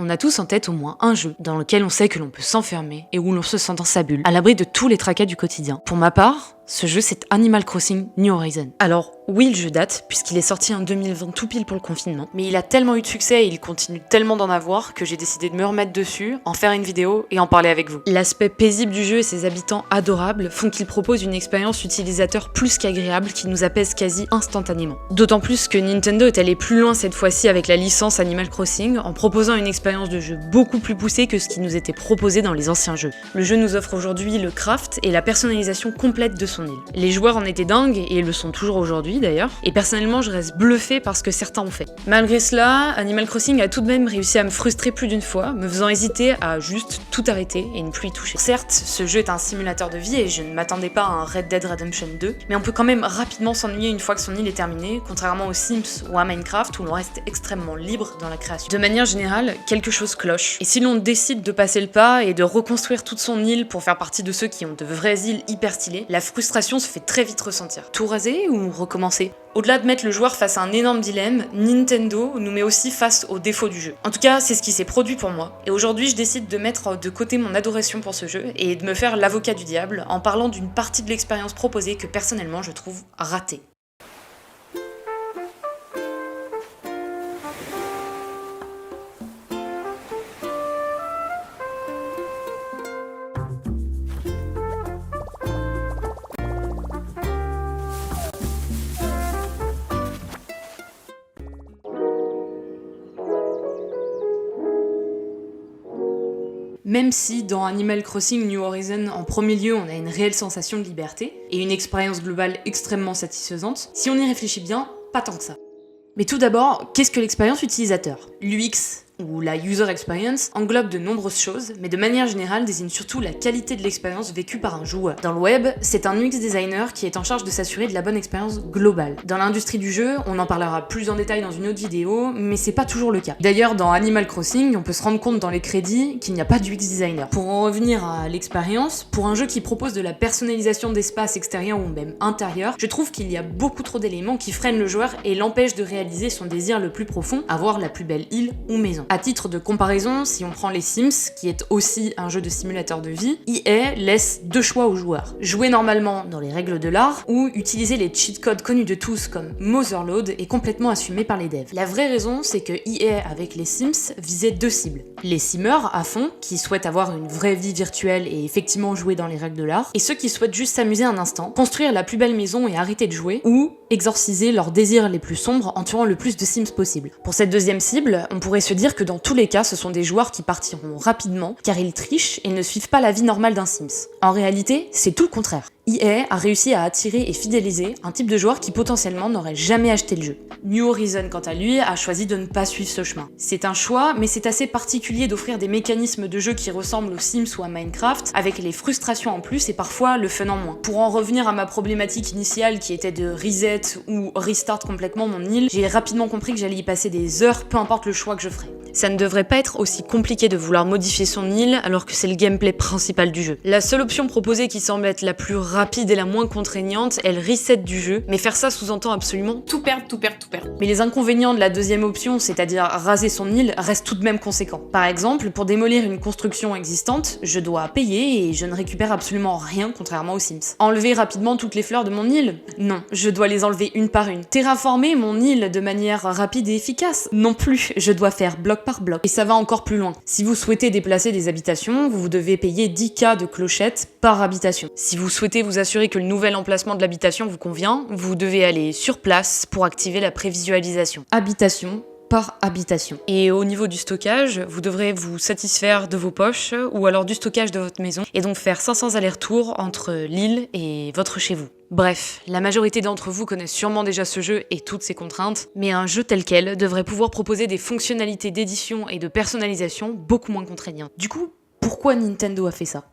On a tous en tête au moins un jeu dans lequel on sait que l'on peut s'enfermer et où l'on se sent dans sa bulle, à l'abri de tous les tracas du quotidien. Pour ma part, ce jeu c'est Animal Crossing New Horizons. Alors oui, le jeu date, puisqu'il est sorti en 2020 tout pile pour le confinement, mais il a tellement eu de succès et il continue tellement d'en avoir que j'ai décidé de me remettre dessus, en faire une vidéo et en parler avec vous. L'aspect paisible du jeu et ses habitants adorables font qu'il propose une expérience utilisateur plus qu'agréable qui nous apaise quasi instantanément. D'autant plus que Nintendo est allé plus loin cette fois-ci avec la licence Animal Crossing en proposant une expérience de jeu beaucoup plus poussée que ce qui nous était proposé dans les anciens jeux. Le jeu nous offre aujourd'hui le craft et la personnalisation complète de son île. Les joueurs en étaient dingues et le sont toujours aujourd'hui d'ailleurs, et personnellement je reste bluffée par ce que certains ont fait. Malgré cela, Animal Crossing a tout de même réussi à me frustrer plus d'une fois, me faisant hésiter à juste tout arrêter et ne plus y toucher. Certes, ce jeu est un simulateur de vie et je ne m'attendais pas à un Red Dead Redemption 2, mais on peut quand même rapidement s'ennuyer une fois que son île est terminée, contrairement aux Sims ou à Minecraft où l'on reste extrêmement libre dans la création. De manière générale, quelque chose cloche, et si l'on décide de passer le pas et de reconstruire toute son île pour faire partie de ceux qui ont de vraies îles hyper stylées, la frustration se fait très vite ressentir. Tout raser ou recommencer ? Au-delà de mettre le joueur face à un énorme dilemme, Nintendo nous met aussi face aux défauts du jeu. En tout cas, c'est ce qui s'est produit pour moi. Et aujourd'hui, je décide de mettre de côté mon adoration pour ce jeu et de me faire l'avocat du diable en parlant d'une partie de l'expérience proposée que personnellement je trouve ratée. Même si dans Animal Crossing New Horizons, en premier lieu, on a une réelle sensation de liberté et une expérience globale extrêmement satisfaisante, si on y réfléchit bien, pas tant que ça. Mais tout d'abord, qu'est-ce que l'expérience utilisateur ? L'UX, ou la user experience, englobe de nombreuses choses, mais de manière générale désigne surtout la qualité de l'expérience vécue par un joueur. Dans le web, c'est un UX designer qui est en charge de s'assurer de la bonne expérience globale. Dans l'industrie du jeu, on en parlera plus en détail dans une autre vidéo, mais c'est pas toujours le cas. D'ailleurs, dans Animal Crossing, on peut se rendre compte dans les crédits qu'il n'y a pas d'UX designer. Pour en revenir à l'expérience, pour un jeu qui propose de la personnalisation d'espaces extérieurs ou même intérieurs, je trouve qu'il y a beaucoup trop d'éléments qui freinent le joueur et l'empêchent de réaliser son désir le plus profond, avoir la plus belle île ou maison. À titre de comparaison, si on prend les Sims, qui est aussi un jeu de simulateur de vie, EA laisse deux choix aux joueurs. Jouer normalement dans les règles de l'art, ou utiliser les cheat codes connus de tous comme Motherload et complètement assumés par les devs. La vraie raison, c'est que EA avec les Sims visait deux cibles. Les simmers à fond, qui souhaitent avoir une vraie vie virtuelle et effectivement jouer dans les règles de l'art, et ceux qui souhaitent juste s'amuser un instant, construire la plus belle maison et arrêter de jouer, ou exorciser leurs désirs les plus sombres en tuant le plus de Sims possible. Pour cette deuxième cible, on pourrait se dire que dans tous les cas, ce sont des joueurs qui partiront rapidement car ils trichent et ne suivent pas la vie normale d'un Sims. En réalité, c'est tout le contraire. EA a réussi à attirer et fidéliser un type de joueur qui potentiellement n'aurait jamais acheté le jeu. New Horizons, quant à lui, a choisi de ne pas suivre ce chemin. C'est un choix, mais c'est assez particulier d'offrir des mécanismes de jeu qui ressemblent aux Sims ou à Minecraft, avec les frustrations en plus et parfois le fun en moins. Pour en revenir à ma problématique initiale qui était de reset ou restart complètement mon île, j'ai rapidement compris que j'allais y passer des heures, peu importe le choix que je ferais. Ça ne devrait pas être aussi compliqué de vouloir modifier son île alors que c'est le gameplay principal du jeu. La seule option proposée qui semble être la plus rapide et la moins contraignante est le reset du jeu, mais faire ça sous-entend absolument tout perdre. Mais les inconvénients de la deuxième option, c'est-à-dire raser son île, restent tout de même conséquents. Par exemple, pour démolir une construction existante, je dois payer et je ne récupère absolument rien contrairement aux Sims. Enlever rapidement toutes les fleurs de mon île ? Non, je dois les enlever une par une. Terraformer mon île de manière rapide et efficace ? Non plus, je dois faire bloc par bloc. Et ça va encore plus loin. Si vous souhaitez déplacer des habitations, vous devez payer 10K de clochettes par habitation. Si vous souhaitez vous assurer que le nouvel emplacement de l'habitation vous convient, vous devez aller sur place pour activer la prévisualisation. Habitation par habitation. Et au niveau du stockage, vous devrez vous satisfaire de vos poches ou alors du stockage de votre maison et donc faire 500 allers-retours entre l'île et votre chez vous. Bref, la majorité d'entre vous connaissent sûrement déjà ce jeu et toutes ses contraintes, mais un jeu tel quel devrait pouvoir proposer des fonctionnalités d'édition et de personnalisation beaucoup moins contraignantes. Du coup, pourquoi Nintendo a fait ça ?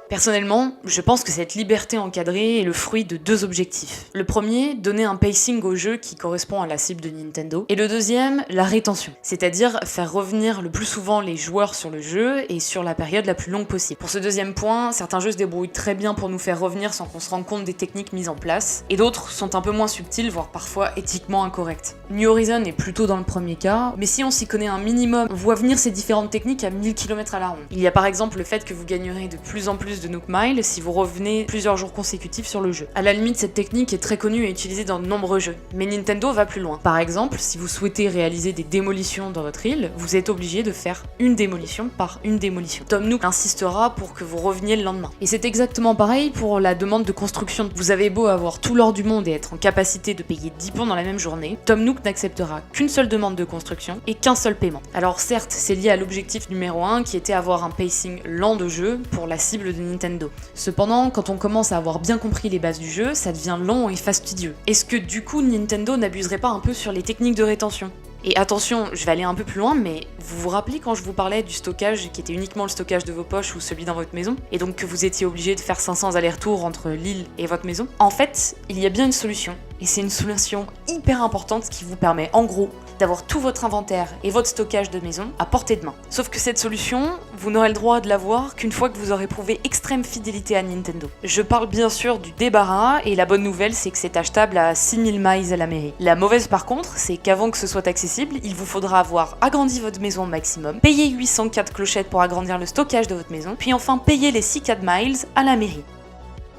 Personnellement, je pense que cette liberté encadrée est le fruit de deux objectifs. Le premier, donner un pacing au jeu qui correspond à la cible de Nintendo. Et le deuxième, la rétention, c'est-à-dire faire revenir le plus souvent les joueurs sur le jeu et sur la période la plus longue possible. Pour ce deuxième point, certains jeux se débrouillent très bien pour nous faire revenir sans qu'on se rende compte des techniques mises en place, et d'autres sont un peu moins subtils, voire parfois éthiquement incorrects. New Horizon est plutôt dans le premier cas, mais si on s'y connaît un minimum, on voit venir ces différentes techniques à 1000 km à la ronde. Il y a par exemple le fait que vous gagnerez de plus en plus de Nook Mile si vous revenez plusieurs jours consécutifs sur le jeu. À la limite, cette technique est très connue et utilisée dans de nombreux jeux, mais Nintendo va plus loin. Par exemple, si vous souhaitez réaliser des démolitions dans votre île, vous êtes obligé de faire une démolition par une démolition. Tom Nook insistera pour que vous reveniez le lendemain. Et c'est exactement pareil pour la demande de construction. Vous avez beau avoir tout l'or du monde et être en capacité de payer 10 ponts dans la même journée, Tom Nook n'acceptera qu'une seule demande de construction et qu'un seul paiement. Alors certes, c'est lié à l'objectif numéro 1 qui était avoir un pacing lent de jeu pour la cible de Nintendo. Cependant, quand on commence à avoir bien compris les bases du jeu, ça devient long et fastidieux. Est-ce que du coup Nintendo n'abuserait pas un peu sur les techniques de rétention ? Et attention, je vais aller un peu plus loin, mais vous vous rappelez quand je vous parlais du stockage qui était uniquement le stockage de vos poches ou celui dans votre maison, et donc que vous étiez obligé de faire 500 allers-retours entre l'île et votre maison ? En fait, il y a bien une solution, et c'est une solution hyper importante qui vous permet, en gros, d'avoir tout votre inventaire et votre stockage de maison à portée de main. Sauf que cette solution, vous n'aurez le droit de l'avoir qu'une fois que vous aurez prouvé extrême fidélité à Nintendo. Je parle bien sûr du débarras, et la bonne nouvelle c'est que c'est achetable à 6000 miles à la mairie. La mauvaise par contre, c'est qu'avant que ce soit accessible, il vous faudra avoir agrandi votre maison au maximum, payer 804 clochettes pour agrandir le stockage de votre maison, puis enfin payer les 64 miles à la mairie.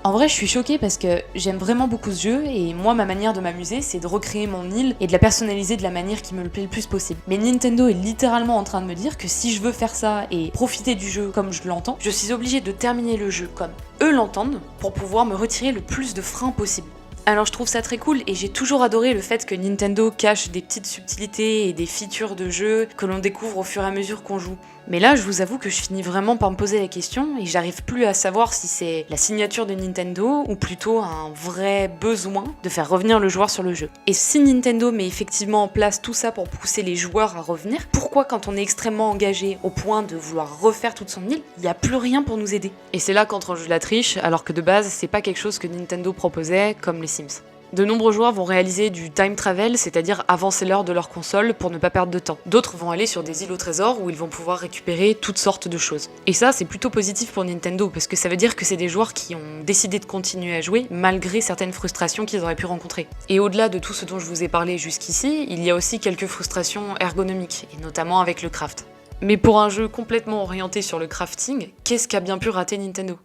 En vrai, je suis choquée parce que j'aime vraiment beaucoup ce jeu et moi, ma manière de m'amuser, c'est de recréer mon île et de la personnaliser de la manière qui me le plaît le plus possible. Mais Nintendo est littéralement en train de me dire que si je veux faire ça et profiter du jeu comme je l'entends, je suis obligée de terminer le jeu comme eux l'entendent pour pouvoir me retirer le plus de freins possible. Alors je trouve ça très cool et j'ai toujours adoré le fait que Nintendo cache des petites subtilités et des features de jeu que l'on découvre au fur et à mesure qu'on joue. Mais là, je vous avoue que je finis vraiment par me poser la question et j'arrive plus à savoir si c'est la signature de Nintendo ou plutôt un vrai besoin de faire revenir le joueur sur le jeu. Et si Nintendo met effectivement en place tout ça pour pousser les joueurs à revenir, pourquoi quand on est extrêmement engagé au point de vouloir refaire toute son île, il n'y a plus rien pour nous aider ? Et c'est là qu'entre en jeu la triche, alors que de base, c'est pas quelque chose que Nintendo proposait comme les Sims. De nombreux joueurs vont réaliser du time travel, c'est-à-dire avancer l'heure de leur console pour ne pas perdre de temps. D'autres vont aller sur des îles au trésor où ils vont pouvoir récupérer toutes sortes de choses. Et ça, c'est plutôt positif pour Nintendo, parce que ça veut dire que c'est des joueurs qui ont décidé de continuer à jouer malgré certaines frustrations qu'ils auraient pu rencontrer. Et au-delà de tout ce dont je vous ai parlé jusqu'ici, il y a aussi quelques frustrations ergonomiques, et notamment avec le craft. Mais pour un jeu complètement orienté sur le crafting, qu'est-ce qu'a bien pu rater Nintendo ?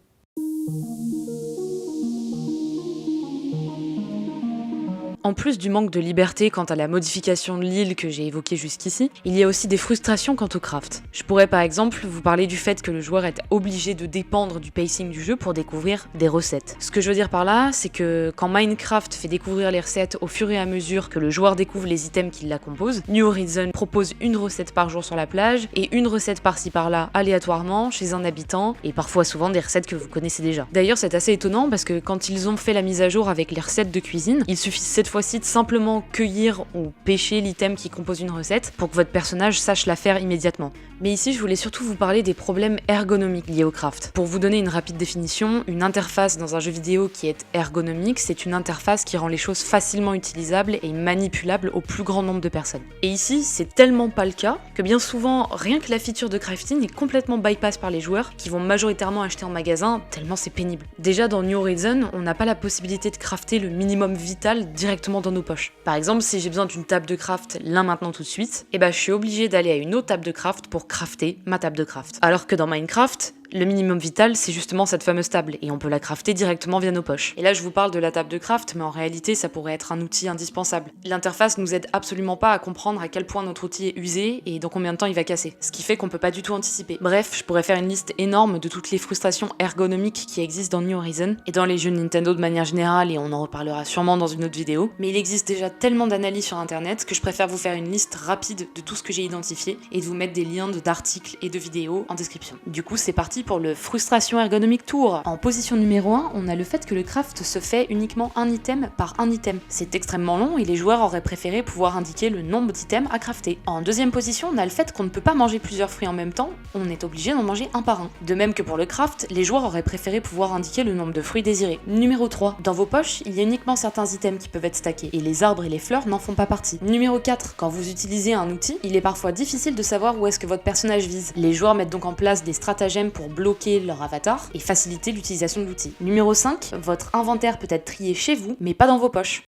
En plus du manque de liberté quant à la modification de l'île que j'ai évoquée jusqu'ici, il y a aussi des frustrations quant au craft. Je pourrais par exemple vous parler du fait que le joueur est obligé de dépendre du pacing du jeu pour découvrir des recettes. Ce que je veux dire par là, c'est que quand Minecraft fait découvrir les recettes au fur et à mesure que le joueur découvre les items qui la composent, New Horizon propose une recette par jour sur la plage et une recette par-ci par-là aléatoirement chez un habitant, et parfois souvent des recettes que vous connaissez déjà. D'ailleurs, c'est assez étonnant parce que quand ils ont fait la mise à jour avec les recettes de cuisine, il suffit cette fois-ci de simplement cueillir ou pêcher l'item qui compose une recette pour que votre personnage sache la faire immédiatement. Mais ici, je voulais surtout vous parler des problèmes ergonomiques liés au craft. Pour vous donner une rapide définition, une interface dans un jeu vidéo qui est ergonomique, c'est une interface qui rend les choses facilement utilisables et manipulables au plus grand nombre de personnes. Et ici, c'est tellement pas le cas que bien souvent, rien que la feature de crafting est complètement bypass par les joueurs qui vont majoritairement acheter en magasin tellement c'est pénible. Déjà dans New Horizon, on n'a pas la possibilité de crafter le minimum vital directement dans nos poches. Par exemple, si j'ai besoin d'une table de craft là maintenant tout de suite, je suis obligé d'aller à une autre table de craft pour crafter ma table de craft. Alors que dans Minecraft, le minimum vital, c'est justement cette fameuse table, et on peut la crafter directement via nos poches. Et là, je vous parle de la table de craft, mais en réalité, ça pourrait être un outil indispensable. L'interface nous aide absolument pas à comprendre à quel point notre outil est usé et dans combien de temps il va casser, ce qui fait qu'on peut pas du tout anticiper. Bref, je pourrais faire une liste énorme de toutes les frustrations ergonomiques qui existent dans New Horizon, et dans les jeux Nintendo de manière générale, et on en reparlera sûrement dans une autre vidéo, mais il existe déjà tellement d'analyses sur internet que je préfère vous faire une liste rapide de tout ce que j'ai identifié, et de vous mettre des liens d'articles et de vidéos en description. Du coup, c'est parti pour le Frustration Ergonomic Tour. En position numéro 1, on a le fait que le craft se fait uniquement un item par un item. C'est extrêmement long et les joueurs auraient préféré pouvoir indiquer le nombre d'items à crafter. En deuxième position, on a le fait qu'on ne peut pas manger plusieurs fruits en même temps, on est obligé d'en manger un par un. De même que pour le craft, les joueurs auraient préféré pouvoir indiquer le nombre de fruits désirés. Numéro 3, dans vos poches, il y a uniquement certains items qui peuvent être stackés, et les arbres et les fleurs n'en font pas partie. Numéro 4, quand vous utilisez un outil, il est parfois difficile de savoir où est-ce que votre personnage vise. Les joueurs mettent donc en place des stratagèmes pour bloquer leur avatar et faciliter l'utilisation de l'outil. Numéro 5, votre inventaire peut être trié chez vous, mais pas dans vos poches.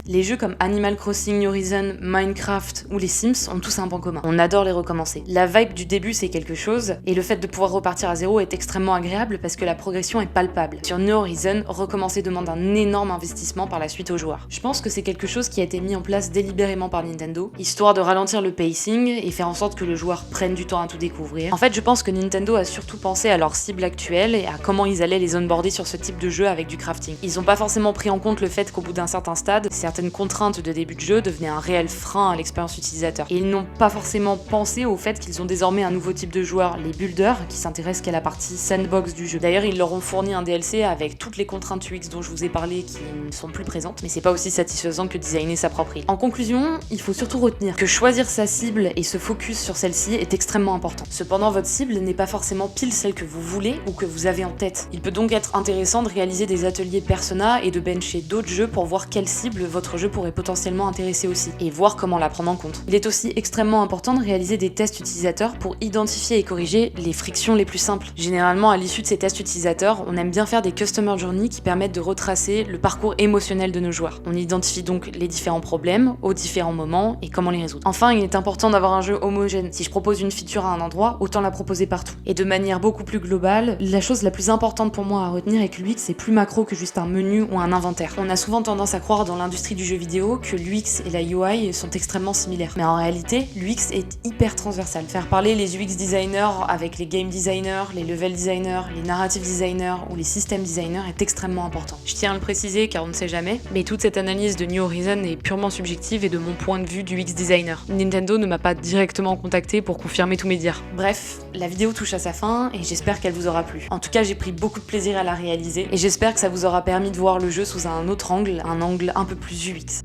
Les jeux comme Animal Crossing, New Horizons, Minecraft ou les Sims ont tous un point commun. On adore les recommencer. La vibe du début c'est quelque chose, et le fait de pouvoir repartir à zéro est extrêmement agréable parce que la progression est palpable. Sur New Horizons, recommencer demande un énorme investissement par la suite aux joueurs. Je pense que c'est quelque chose qui a été mis en place délibérément par Nintendo, histoire de ralentir le pacing et faire en sorte que le joueur prenne du temps à tout découvrir. En fait, je pense que Nintendo a surtout pensé à leur cible actuelle et à comment ils allaient les onboarder sur ce type de jeu avec du crafting. Ils ont pas forcément pris en compte le fait qu'au bout d'un certain stade, certaines contraintes de début de jeu devenaient un réel frein à l'expérience utilisateur. Et ils n'ont pas forcément pensé au fait qu'ils ont désormais un nouveau type de joueurs, les builders, qui s'intéressent qu'à la partie sandbox du jeu. D'ailleurs, ils leur ont fourni un DLC avec toutes les contraintes UX dont je vous ai parlé qui ne sont plus présentes, mais c'est pas aussi satisfaisant que designer sa propre île. En conclusion, il faut surtout retenir que choisir sa cible et se focus sur celle-ci est extrêmement important. Cependant, votre cible n'est pas forcément pile celle que vous voulez ou que vous avez en tête. Il peut donc être intéressant de réaliser des ateliers persona et de bencher d'autres jeux pour voir quelle cible votre jeu pourrait potentiellement intéresser aussi, et voir comment la prendre en compte. Il est aussi extrêmement important de réaliser des tests utilisateurs pour identifier et corriger les frictions les plus simples. Généralement, à l'issue de ces tests utilisateurs, on aime bien faire des customer journey qui permettent de retracer le parcours émotionnel de nos joueurs. On identifie donc les différents problèmes, aux différents moments, et comment les résoudre. Enfin, il est important d'avoir un jeu homogène. Si je propose une feature à un endroit, autant la proposer partout. Et de manière beaucoup plus globale, la chose la plus importante pour moi à retenir est que l'UX est plus macro que juste un menu ou un inventaire. On a souvent tendance à croire dans l'industrie du jeu vidéo que l'UX et la UI sont extrêmement similaires. Mais en réalité, l'UX est hyper transversal. Faire parler les UX designers avec les game designers, les level designers, les narrative designers ou les system designers est extrêmement important. Je tiens à le préciser car on ne sait jamais, mais toute cette analyse de New Horizons est purement subjective et de mon point de vue du UX designer. Nintendo ne m'a pas directement contacté pour confirmer tous mes dires. Bref, la vidéo touche à sa fin et j'espère qu'elle vous aura plu. En tout cas, j'ai pris beaucoup de plaisir à la réaliser et j'espère que ça vous aura permis de voir le jeu sous un autre angle, un angle un peu plus UX.